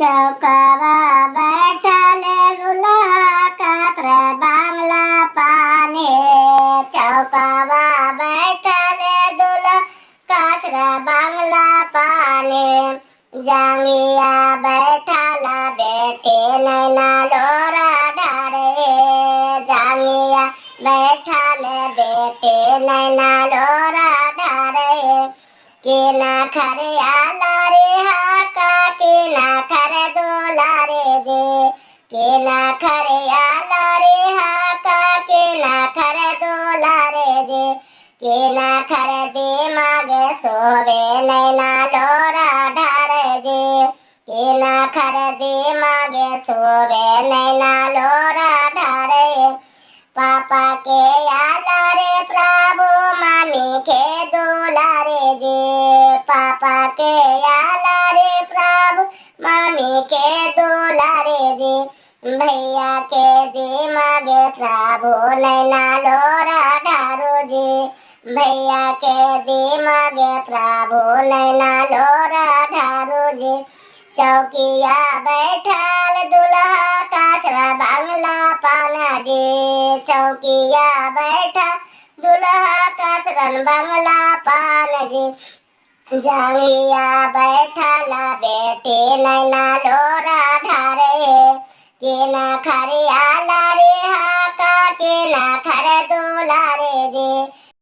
चौकावा बैठले दुल्हा कातर बांगला पाने। चौकावा बैठले दुल्हा कातर बांगला पाने। जांगिया बैठाला बेटे नैना लोरा ढारे। जांगिया बैठाले बेटे नैना लोरा ढारे। के ना खरे आला रे हाका के ना खरे दुलारे जे। के ना खरे आला रे हाका के ना खरे दुलारे जे। के ना खरे दे मागे सोवे नैना लोरा ढारे जे। के ना खरे दे मागे सोवे नैना लोरा ढारे। पापा के आला रे प्रभु मामी के दुलारे जे। पापा के आला रे प्रभु मामी के दुलारे जे। भैया के दे मागे प्रभु नैना लोरा ढारो जे। भैया के दे मागे प्रभु नैना लोरा ढारो जे। चौकिया बैठाल दुल्हा काचरा बांगला पाना जे। चौकिया बैठा दुल्हा काचरन बांगला पान जे। जांगिया बैठाला बेटे नैना लोरा ढारे। के ना खरे आला रे हाका के ना खरे दुलारे जे।